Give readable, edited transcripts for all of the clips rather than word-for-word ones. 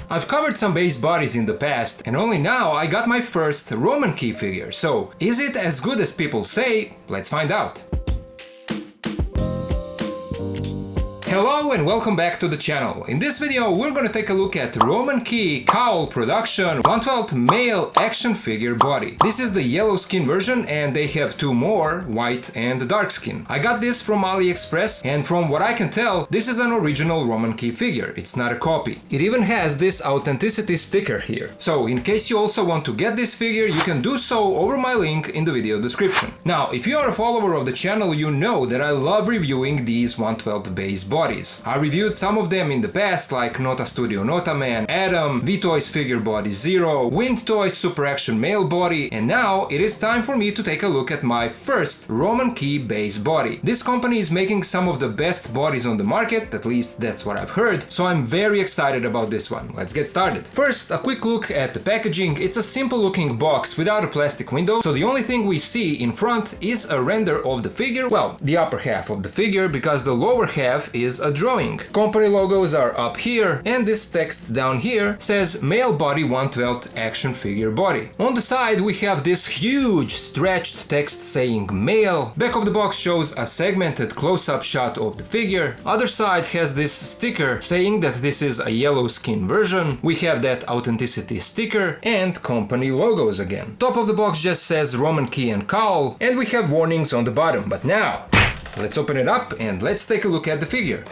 I've covered some base bodies in the past, and only now I got my first Romankey figure, so is it as good as people say? Let's find out. Hello and welcome back to the channel. In this video we're gonna take a look at Romankey Cowl production 1/12 male action figure body. This is the yellow skin version and they have two more, white and dark skin. I got this from AliExpress and from what I can tell this is an original Romankey figure, it's not a copy. It even has this authenticity sticker here. So in case you also want to get this figure you can do so over my link in the video description. Now if you are a follower of the channel you know that I love reviewing these 1/12 base bodies. I reviewed some of them in the past like Nota Studio Nota Man, Adam, V-Toys Figure Body Zero, Wind Toys Super Action Male Body, and now it is time for me to take a look at my first Romankey base body. This company is making some of the best bodies on the market, at least that's what I've heard, so I'm very excited about this one. Let's get started. First, a quick look at the packaging. It's a simple looking box without a plastic window, so the only thing we see in front is a render of the figure, well, the upper half of the figure, because the lower half is a drawing. Company logos are up here and this text down here says male body 1/12 action figure body. On the side we have this huge stretched text saying male. Back of the box shows a segmented close-up shot of the figure. Other side has this sticker saying that this is a yellow skin version. We have that authenticity sticker and company logos again. Top of the box just says Romankey and Cowl and we have warnings on the bottom. But now let's open it up and let's take a look at the figure.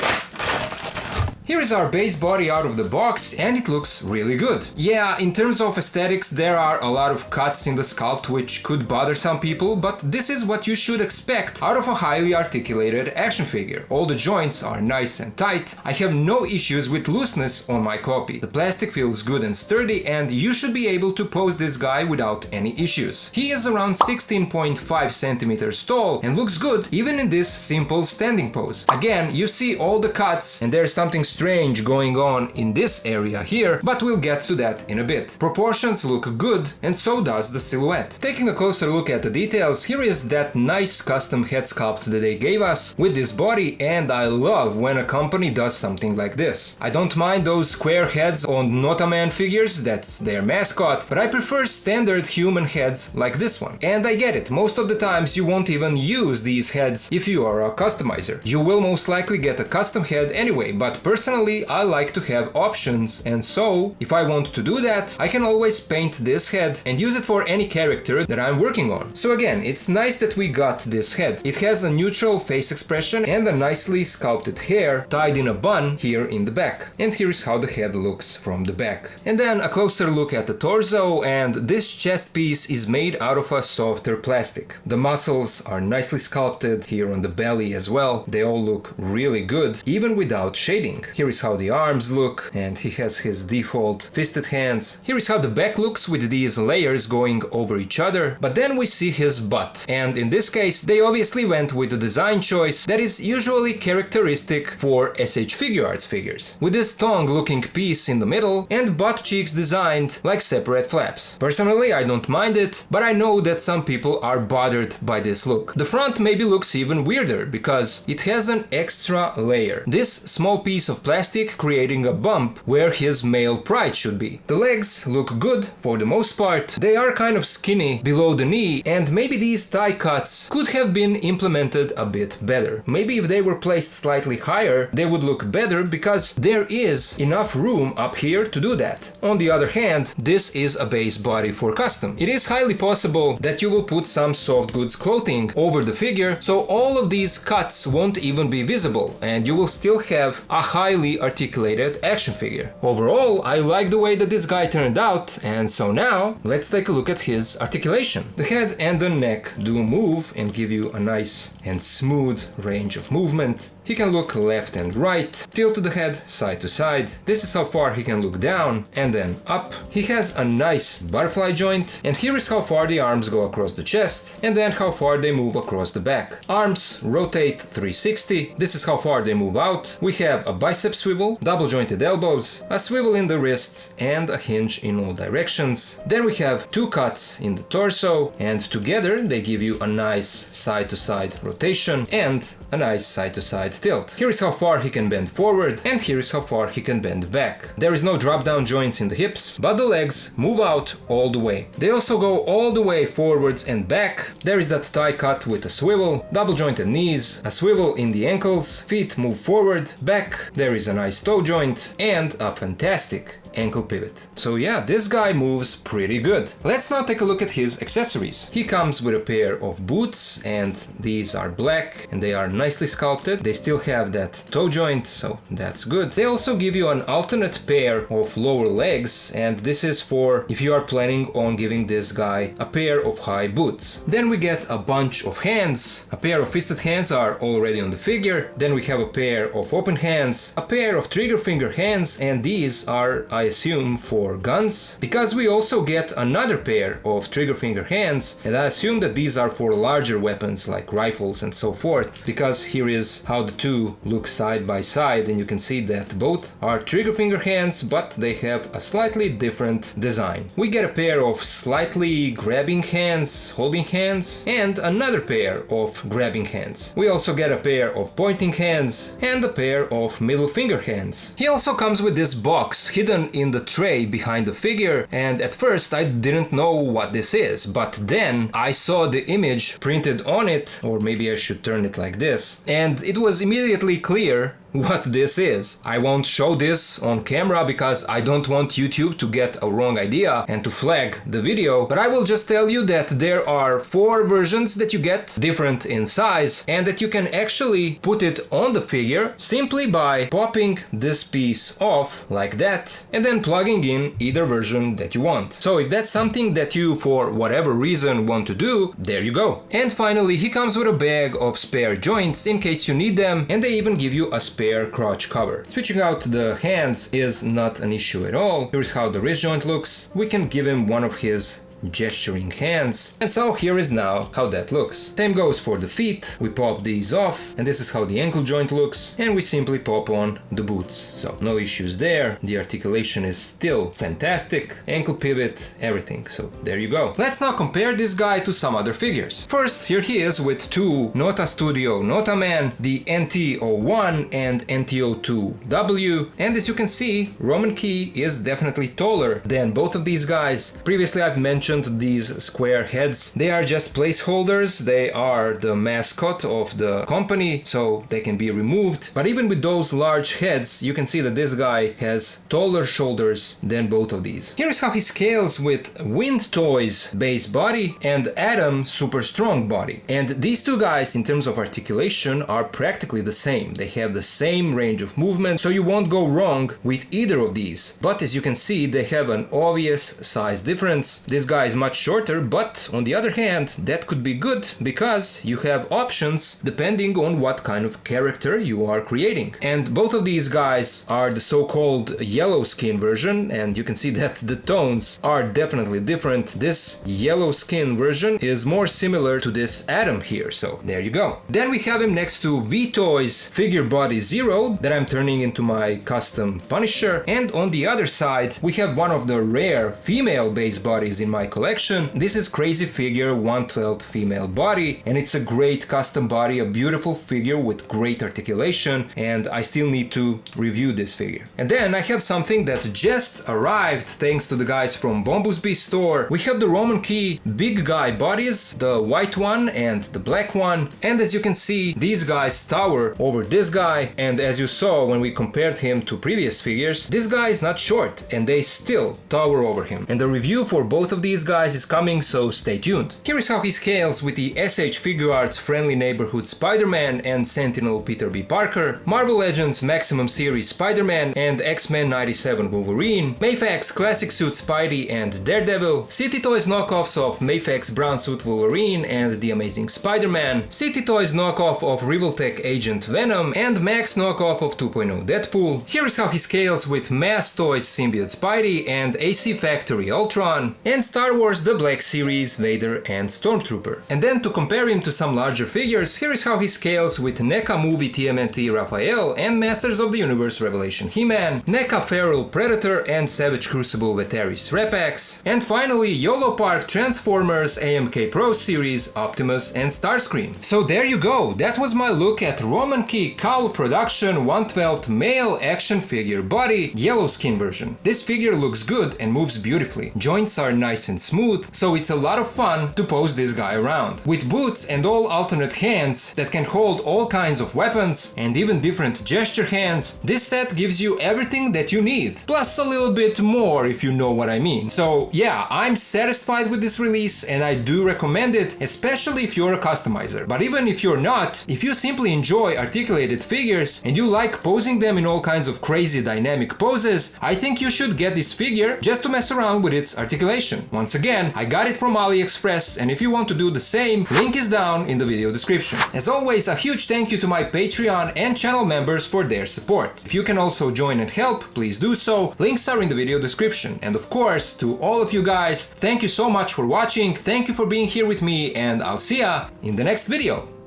Here is our base body out of the box and it looks really good. Yeah, in terms of aesthetics there are a lot of cuts in the sculpt which could bother some people, but this is what you should expect out of a highly articulated action figure. All the joints are nice and tight. I have no issues with looseness on my copy. The plastic feels good and sturdy and you should be able to pose this guy without any issues. He is around 16.5 centimeters tall and looks good even in this simple standing pose. Again, you see all the cuts and there's something strange going on in this area here, but we'll get to that in a bit. Proportions look good and so does the silhouette. Taking a closer look at the details, here is that nice custom head sculpt that they gave us with this body, and I love when a company does something like this. I don't mind those square heads on Nota Man figures, that's their mascot, but I prefer standard human heads like this one. And I get it, most of the times you won't even use these heads if you are a customizer. You will most likely get a custom head anyway, but personally I like to have options, and so if I want to do that I can always paint this head and use it for any character that I'm working on. So again, it's nice that we got this head. It has a neutral face expression and a nicely sculpted hair tied in a bun here in the back. And here is how the head looks from the back. And then a closer look at the torso, and this chest piece is made out of a softer plastic. The muscles are nicely sculpted here on the belly as well. They all look really good even without shading. Here is how the arms look, and he has his default fisted hands. Here is how the back looks with these layers going over each other, but then we see his butt. And in this case, they obviously went with the design choice that is usually characteristic for SH Figuarts figures, with this tongue looking piece in the middle and butt cheeks designed like separate flaps. Personally, I don't mind it, but I know that some people are bothered by this look. The front maybe looks even weirder because it has an extra layer. This small piece of plastic creating a bump where his male pride should be. The legs look good for the most part. They are kind of skinny below the knee, and maybe these thigh cuts could have been implemented a bit better. Maybe if they were placed slightly higher they would look better because there is enough room up here to do that. On the other hand, this is a base body for custom. It is highly possible that you will put some soft goods clothing over the figure, so all of these cuts won't even be visible and you will still have a highly articulated action figure. Overall, I like the way that this guy turned out, and so now let's take a look at his articulation. The head and the neck do move and give you a nice and smooth range of movement. He can look left and right, tilt the head side to side. This is how far he can look down and then up. He has a nice butterfly joint, and here is how far the arms go across the chest and then how far they move across the back. Arms rotate 360. This is how far they move out. We have a bicep swivel, double jointed elbows, a swivel in the wrists and a hinge in all directions. Then we have two cuts in the torso, and together they give you a nice side to side rotation and a nice side-to-side tilt. Here is how far he can bend forward, and here is how far he can bend back. There is no drop-down joints in the hips, but the legs move out all the way. They also go all the way forwards and back. There is that tie cut with a swivel, double-jointed knees, a swivel in the ankles, feet move forward, back, there is a nice toe joint, and a fantastic ankle pivot. So yeah, this guy moves pretty good. Let's now take a look at his accessories. He comes with a pair of boots, and these are black and they are nicely sculpted. They still have that toe joint, so that's good. They also give you an alternate pair of lower legs, and this is for if you are planning on giving this guy a pair of high boots. Then we get a bunch of hands. A pair of fisted hands are already on the figure. Then we have a pair of open hands, a pair of trigger finger hands, and these are, I assume, for guns, because we also get another pair of trigger finger hands, and I assume that these are for larger weapons like rifles and so forth, because here is how the two look side by side, and you can see that both are trigger finger hands, but they have a slightly different design. We get a pair of slightly grabbing hands, holding hands, and another pair of grabbing hands. We also get a pair of pointing hands and a pair of middle finger hands. He also comes with this box hidden in the tray behind the figure, and at first I didn't know what this is, but then I saw the image printed on it, or maybe I should turn it like this, and it was immediately clear what this is. I won't show this on camera because I don't want YouTube to get a wrong idea and to flag the video, but I will just tell you that there are 4 versions that you get, different in size, and that you can actually put it on the figure simply by popping this piece off like that and then plugging in either version that you want. So if that's something that you for whatever reason want to do, there you go. And finally, he comes with a bag of spare joints in case you need them, and they even give you a spare crotch cover. Switching out the hands is not an issue at all. Here's how the wrist joint looks. We can give him one of his gesturing hands, and so here is now how that looks. Same goes for the feet. We pop these off, and this is how the ankle joint looks, and we simply pop on the boots. So no issues there. The articulation is still fantastic, ankle pivot, everything. So there you go. Let's now compare this guy to some other figures. First, here he is with 2 Nota Studio Nota Man, the NT01 and NT02W, and as you can see, Romankey is definitely taller than both of these guys. Previously I've mentioned these square heads. They are just placeholders. They are the mascot of the company, so they can be removed. But even with those large heads, you can see that this guy has taller shoulders than both of these. Here's how he scales with Wind Toys base body and Atom super strong body. And these two guys, in terms of articulation, are practically the same. They have the same range of movement, so you won't go wrong with either of these. But as you can see, they have an obvious size difference. This guy is much shorter, but on the other hand, that could be good because you have options depending on what kind of character you are creating. And both of these guys are the so-called yellow skin version, and you can see that the tones are definitely different. This yellow skin version is more similar to this Atom here, so there you go. Then we have him next to V-Toys Figure Body Zero that I'm turning into my custom Punisher, and on the other side we have one of the rare female base bodies in my collection. This is Crazy Figure 1/12 female body, and it's a great custom body, a beautiful figure with great articulation, and I still need to review this figure. And then I have something that just arrived thanks to the guys from Bombusbee store. We have the Romankey big guy bodies, the white one and the black one, and as you can see, these guys tower over this guy, and as you saw when we compared him to previous figures, this guy is not short and they still tower over him. And the review for both of these guys is coming, so stay tuned. Here is how he scales with the SH Figure Arts Friendly Neighborhood Spider-Man and Sentinel Peter B. Parker, Marvel Legends Maximum Series Spider-Man and X-Men 97 Wolverine, Mayfax Classic Suit Spidey and Daredevil, City Toys knockoffs of Mayfax Brown Suit Wolverine and The Amazing Spider-Man, City Toys knockoff of Revoltech Agent Venom, and Max knockoff of 2.0 Deadpool. Here is how he scales with Mass Toys Symbiote Spidey and AC Factory Ultron, and Star Star Wars The Black Series, Vader and Stormtrooper. And then to compare him to some larger figures, here is how he scales with NECA Movie TMNT Raphael and Masters of the Universe Revelation He-Man, NECA Feral Predator and Savage Crucible Veteris Repax, and finally YOLO Park Transformers AMK Pro Series, Optimus and Starscream. So there you go, that was my look at Romankey Cowl Production 1/12 male action figure body, yellow skin version. This figure looks good and moves beautifully. Joints are nice and smooth, so it's a lot of fun to pose this guy around. With boots and all alternate hands that can hold all kinds of weapons and even different gesture hands, this set gives you everything that you need, plus a little bit more if you know what I mean. So yeah, I'm satisfied with this release and I do recommend it, especially if you're a customizer. But even if you're not, if you simply enjoy articulated figures and you like posing them in all kinds of crazy dynamic poses, I think you should get this figure just to mess around with its articulation. Once again, I got it from AliExpress, and if you want to do the same, link is down in the video description. As always, a huge thank you to my Patreon and channel members for their support. If you can also join and help, please do so, links are in the video description. And of course, to all of you guys, thank you so much for watching, thank you for being here with me, and I'll see ya in the next video.